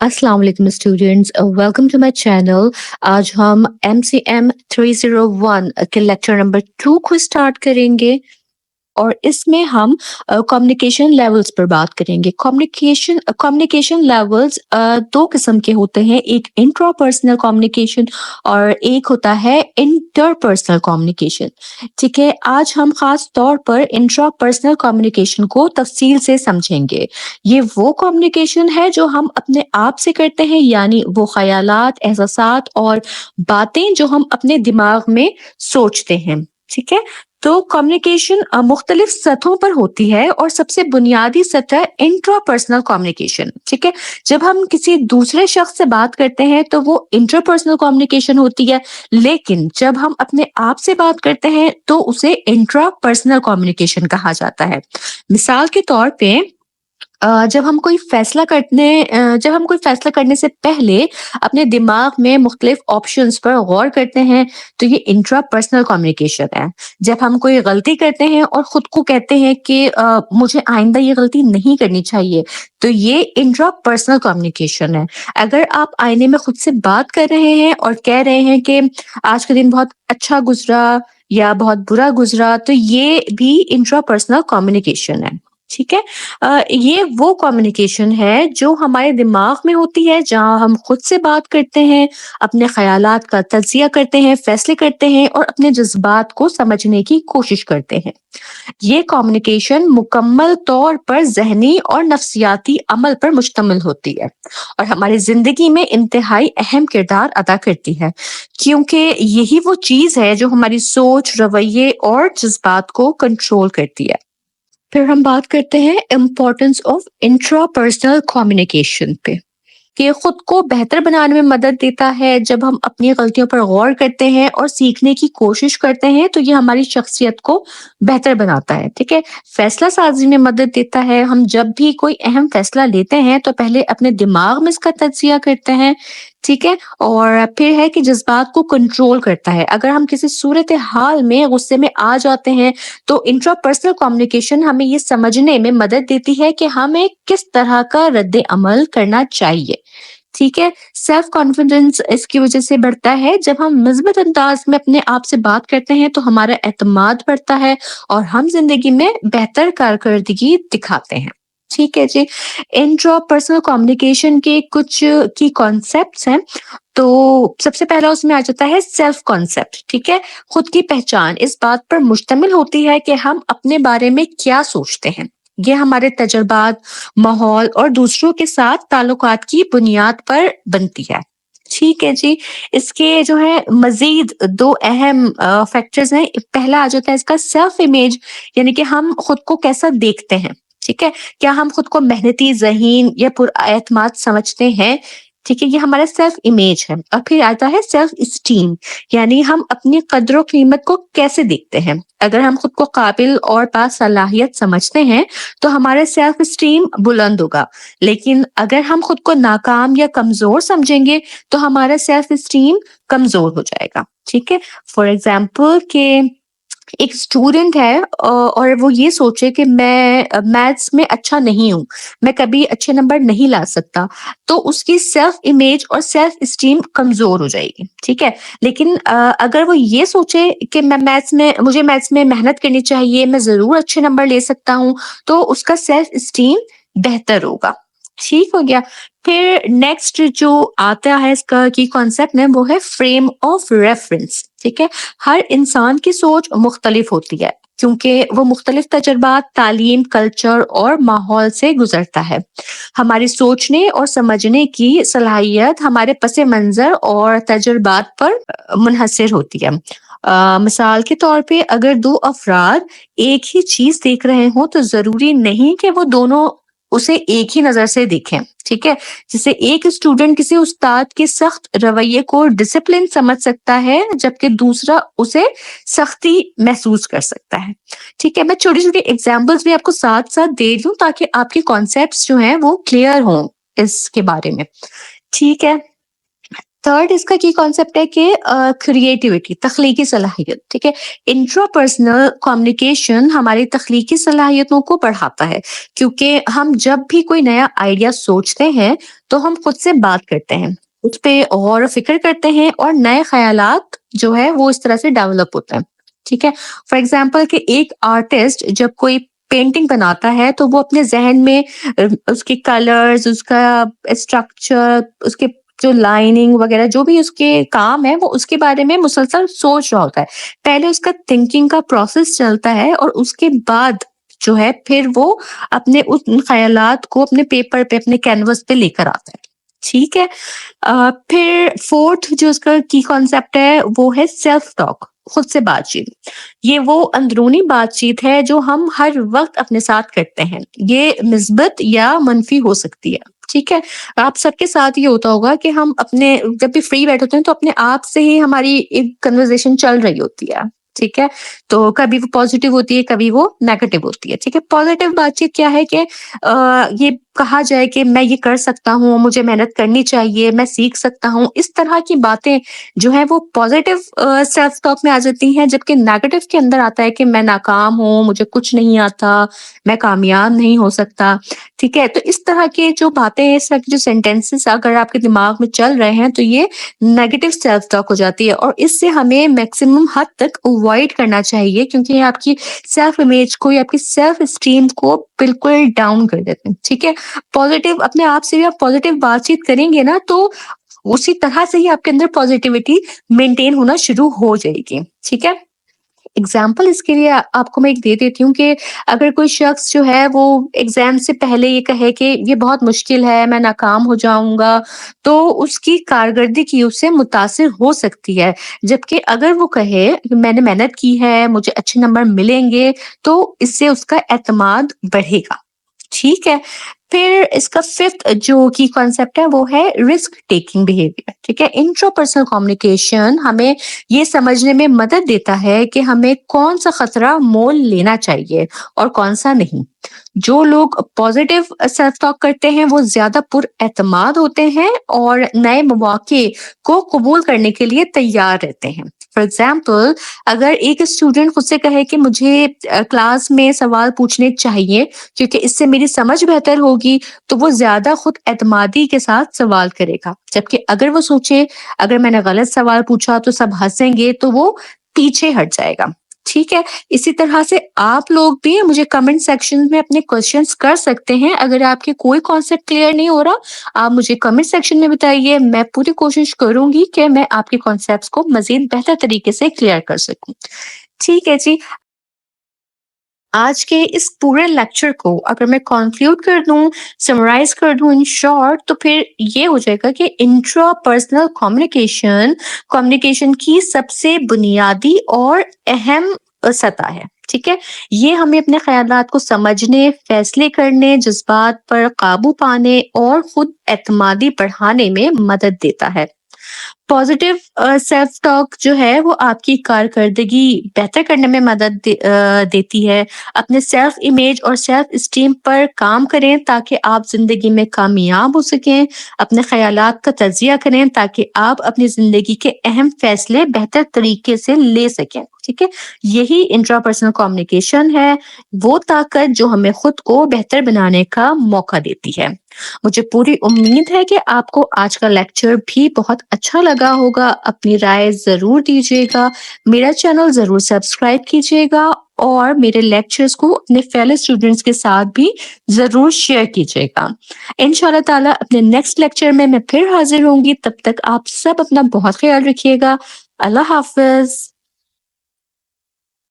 अस्सलाम वालेकुम students, welcome to my channel. आज हम MCM 301 के लेक्चर नंबर 2 को स्टार्ट करेंगे और इसमें हम कम्युनिकेशन लेवल्स पर बात करेंगे। कम्युनिकेशन लेवल्स दो किस्म के होते हैं, एक इंट्रापर्सनल कम्युनिकेशन और एक होता है इंटरपर्सनल कम्युनिकेशन। ठीक है, आज हम खास तौर पर इंट्रापर्सनल कम्युनिकेशन को तफसील से समझेंगे। ये वो कम्युनिकेशन है जो हम अपने आप से करते हैं, यानी वो ख्यालात, एहसासात और बातें जो हम अपने दिमाग में सोचते हैं। ठीक है, तो कम्युनिकेशन मुख्तलिफ सतहों पर होती है और सबसे बुनियादी सतह इंट्रापर्सनल कम्युनिकेशन। ठीक है, जब हम किसी दूसरे शख्स से बात करते हैं तो वो इंटरपर्सनल कम्युनिकेशन होती है, लेकिन जब हम अपने आप से बात करते हैं तो उसे इंट्रापर्सनल कम्युनिकेशन कहा जाता है। मिसाल के तौर पे जब हम कोई फैसला करने से पहले अपने दिमाग में मुख्तलिफ ऑप्शंस पर गौर करते हैं, तो ये इंट्रापर्सनल कम्युनिकेशन है। जब हम कोई गलती करते हैं और खुद को कहते हैं कि मुझे आइंदा ये गलती नहीं करनी चाहिए, तो ये इंट्रापर्सनल कम्युनिकेशन है। अगर आप आईने में खुद से बात कर रहे हैं और कह रहे हैं कि आज का दिन बहुत अच्छा गुजरा या बहुत बुरा गुजरा, तो ये भी इंट्रापर्सनल कम्युनिकेशन है। ठीक है, ये वो कम्युनिकेशन है जो हमारे दिमाग में होती है, जहाँ हम खुद से बात करते हैं, अपने ख़यालात का तज्ज़िया करते हैं, फैसले करते हैं और अपने जज़्बात को समझने की कोशिश करते हैं। ये कम्युनिकेशन मुकम्मल तौर पर ज़हनी और नफ्सियाती अमल पर मुश्तमिल होती है और हमारी ज़िंदगी में इंतहाई अहम किरदार अदा करती है, क्योंकि यही वो चीज़ है जो हमारी सोच, रवैये और जज़्बात को कंट्रोल करती है। फिर हम बात करते हैं इम्पोर्टेंस ऑफ इंट्रापर्सनल कम्युनिकेशन पे, कि खुद को बेहतर बनाने में मदद देता है। जब हम अपनी गलतियों पर गौर करते हैं और सीखने की कोशिश करते हैं तो ये हमारी शख्सियत को बेहतर बनाता है। ठीक है, फैसला साजी में मदद देता है। हम जब भी कोई अहम फैसला लेते हैं तो पहले अपने दिमाग में इसका तज्जिया करते हैं। ठीक है, और फिर है कि जज्बात को कंट्रोल करता है। अगर हम किसी सूरत हाल में गुस्से में आ जाते हैं तो इंट्रापर्सनल कम्युनिकेशन हमें ये समझने में मदद देती है कि हमें किस तरह का रद्द अमल करना चाहिए। ठीक है, सेल्फ कॉन्फिडेंस इसकी वजह से बढ़ता है। जब हम मुस्बत अंदाज में अपने आप से बात करते हैं तो हमारा एतमाद बढ़ता है और हम जिंदगी में बेहतर कारकर्दगी दिखाते हैं। ठीक है जी, इंट्रापर्सनल कम्युनिकेशन के कुछ की कॉन्सेप्ट्स हैं। तो सबसे पहला उसमें आ जाता है सेल्फ कॉन्सेप्ट। ठीक है, खुद की पहचान इस बात पर मुश्तमिल होती है कि हम अपने बारे में क्या सोचते हैं। ये हमारे तजुर्बात, माहौल और दूसरों के साथ ताल्लुकात की बुनियाद पर बनती है। ठीक है जी, इसके जो है मजीद दो अहम फैक्टर्स हैं। पहला आ जाता है इसका सेल्फ इमेज, यानी कि हम खुद को कैसा देखते हैं। ठीक है, क्या हम खुद को मेहनती, ज़हीन या पुरएतमाद समझते हैं। ठीक है, ये हमारा सेल्फ इमेज है। और फिर आता है सेल्फ स्टीम, यानी हम अपनी कद्र कीमत को कैसे देखते हैं। अगर हम खुद को काबिल और बासलाहियत समझते हैं तो हमारा सेल्फ स्टीम बुलंद होगा, लेकिन अगर हम खुद को नाकाम या कमजोर समझेंगे तो हमारा सेल्फ स्टीम कमजोर हो जाएगा। ठीक है, फॉर एग्जाम्पल के एक स्टूडेंट है और वो ये सोचे कि मैं मैथ्स में अच्छा नहीं हूँ, मैं कभी अच्छे नंबर नहीं ला सकता, तो उसकी सेल्फ इमेज और सेल्फ स्टीम कमजोर हो जाएगी। ठीक है, लेकिन अगर वो ये सोचे कि मुझे मैथ्स में मेहनत करनी चाहिए, मैं जरूर अच्छे नंबर ले सकता हूँ, तो उसका सेल्फ स्टीम बेहतर होगा। ठीक हो गया। फिर नेक्स्ट जो आता है इसका की कॉन्सेप्ट में, वो है फ्रेम ऑफ रेफरेंस। ठीक है, हर इंसान की सोच मुख्तलिफ होती है क्योंकि वो मुख्तलिफ तजुर्बात, तालीम, कल्चर और माहौल से गुजरता है। हमारी सोचने और समझने की सलाहियत हमारे पस मंजर और तजुर्बात पर मुनहसर होती है। मिसाल के तौर पे अगर दो अफराद एक ही चीज देख रहे हों तो जरूरी नहीं कि वो दोनों उसे एक ही नजर से देखें। ठीक है, जैसे एक स्टूडेंट किसी उस्ताद के सख्त रवैये को डिसिप्लिन समझ सकता है, जबकि दूसरा उसे सख्ती महसूस कर सकता है। ठीक है, मैं छोटी छोटी एग्जाम्पल्स भी आपको साथ साथ दे रही हूँ ताकि आपके कॉन्सेप्ट्स जो हैं वो क्लियर हों इसके बारे में। ठीक है, थर्ड इसका की कॉन्सेप्ट है कि क्रिएटिविटी, तख्लीकी सलाहियत, ठीक है? इंट्रापर्सनल कम्युनिकेशन हमारी तख्लीकी सलाहियतों को बढ़ाता है, क्योंकि हम जब भी कोई नया आइडिया सोचते हैं, तो हम खुद से बात करते हैं, उस पे गौर व फ़िक्र करते हैं और नए ख़यालात जो है वो इस तरह से डेवलप होते हैं, ठीक है? फॉर एग्ज़ाम्पल कि एक आर्टिस्ट जब कोई पेंटिंग बनाता है, तो वो अपने ज़हन में उसके कलर्स, उसका स्ट्रक्चर, उसके जो लाइनिंग वगैरह जो भी उसके काम है, वो उसके बारे में मुसलसल सोच रहा होता है। पहले उसका थिंकिंग का प्रोसेस चलता है और उसके बाद जो है फिर वो अपने उन ख़यालात को अपने पेपर पे, अपने कैनवस पे लेकर आता है। ठीक है? फिर फोर्थ जो उसका की कॉन्सेप्ट है वो है सेल्फ टॉक, खुद से बातचीत। ये वो अंदरूनी बातचीत है जो हम हर वक़्त अपने साथ करते हैं। ये मिस्बत या मनफ़ी हो सकती है, ठीक है? आप सबके साथ ये होता होगा कि हम अपने जब भी फ्री बैठे होते हैं तो अपने आप से ही हमारी एक कन्वर्सेशन चल रही होती है, ठीक है? तो कभी वो पॉजिटिव होती है, कभी वो नेगेटिव होती है, ठीक है? पॉजिटिव बातचीत क्या है कि ये कहा जाए कि मैं ये कर सकता हूँ, मुझे मेहनत करनी चाहिए, मैं सीख सकता हूँ, इस तरह की बातें जो हैं वो पॉजिटिव सेल्फ टॉक में आ जाती हैं, जबकि नेगेटिव के अंदर आता है कि मैं नाकाम हूँ, मुझे कुछ नहीं आता, मैं कामयाब नहीं हो सकता, ठीक है? तो इस तरह की जो बातें हैं, इस तरह के जो सेंटेंसेस अगर आपके दिमाग में चल रहे हैं, तो ये नेगेटिव सेल्फ टॉक हो जाती है और इससे हमें मैक्सिमम हद तक अवॉइड करना चाहिए, क्योंकि ये आपकी सेल्फ इमेज को या आपकी सेल्फ एस्टीम को बिल्कुल डाउन कर देते हैं, ठीक है? पॉजिटिव अपने आप से भी आप पॉजिटिव बातचीत करेंगे ना, तो उसी तरह से ही आपके अंदर पॉजिटिविटी मेंटेन होना शुरू हो जाएगी, ठीक है? एग्जाम्पल इसके लिए आपको मैं एक दे देती हूँ कि अगर कोई शख्स जो है वो एग्जाम से पहले ये कहे कि ये बहुत मुश्किल है, मैं नाकाम हो जाऊंगा, तो उसकी कारकर्दगी उससे मुतासिर हो सकती है। जबकि अगर वो कहे कि मैंने मेहनत की है, मुझे अच्छे नंबर मिलेंगे, तो इससे उसका एतमाद बढ़ेगा। ठीक है। फिर इसका फिफ्थ जो की कॉन्सेप्ट है वो है रिस्क टेकिंग बिहेवियर, ठीक है? इंट्रापर्सनल कम्युनिकेशन हमें ये समझने में मदद देता है कि हमें कौन सा खतरा मोल लेना चाहिए और कौन सा नहीं। जो लोग पॉजिटिव सेल्फ टॉक करते हैं वो ज्यादा पुरएतमाद होते हैं और नए मौके को कबूल करने के लिए तैयार रहते हैं। फॉर एग्जाम्पल, अगर एक स्टूडेंट खुद से कहे कि मुझे क्लास में सवाल पूछने चाहिए क्योंकि इससे मेरी समझ बेहतर होगी, तो वो ज़्यादा खुद एतमादी के साथ सवाल करेगा। जबकि अगर वो सोचे, अगर मैंने गलत सवाल पूछा तो सब हँसेंगे, तो वो पीछे हट जाएगा। ठीक है? इसी तरह से आप लोग भी मुझे कमेंट सेक्शन में अपने क्वेश्चंस कर सकते हैं। अगर आपके कोई कॉन्सेप्ट क्लियर नहीं हो रहा, आप मुझे कमेंट सेक्शन में बताइए। मैं पूरी कोशिश करूँगी कि मैं आपके कॉन्सेप्ट्स को मज़ीद बेहतर तरीके से क्लियर कर सकूँ। ठीक है जी। आज के इस पूरे लेक्चर को अगर मैं कंक्लूड कर दूं, समराइज कर दूं इन शॉर्ट, तो फिर ये हो जाएगा कि इंट्रापर्सनल कम्युनिकेशन कम्युनिकेशन की सबसे बुनियादी और अहम सतह है। ठीक है? ये हमें अपने ख्यालात को समझने, फैसले करने, जज्बात पर काबू पाने और खुद एतमादी बढ़ाने में मदद देता है। पॉजिटिव सेल्फ टॉक जो है वो आपकी कारकर्दगी बेहतर करने में मदद देती है। अपने सेल्फ इमेज और सेल्फ एस्टीम पर काम करें ताकि आप ज़िंदगी में कामयाब हो सकें। अपने ख़यालात का तज़िया करें ताकि आप अपनी ज़िंदगी के अहम फ़ैसले बेहतर तरीके से ले सकें। ठीक है? यही इंट्रापर्सनल कम्युनिकेशन है, वो ताकत जो हमें खुद को बेहतर बनाने का मौका देती है। मुझे पूरी उम्मीद है कि आपको आज का लेक्चर भी बहुत अच्छा लगा होगा। अपनी राय ज़रूर दीजिएगा। मेरा चैनल ज़रूर सब्सक्राइब कीजिएगा और मेरे लेक्चर्स को अपने फेलो स्टूडेंट्स के साथ भी ज़रूर शेयर कीजिएगा। इंशाअल्लाह ताला अपने नेक्स्ट लेक्चर में मैं फिर हाज़िर होंगी। तब तक आप सब अपना बहुत ख़्याल रखिएगा। अल्लाह हाफ़िज़।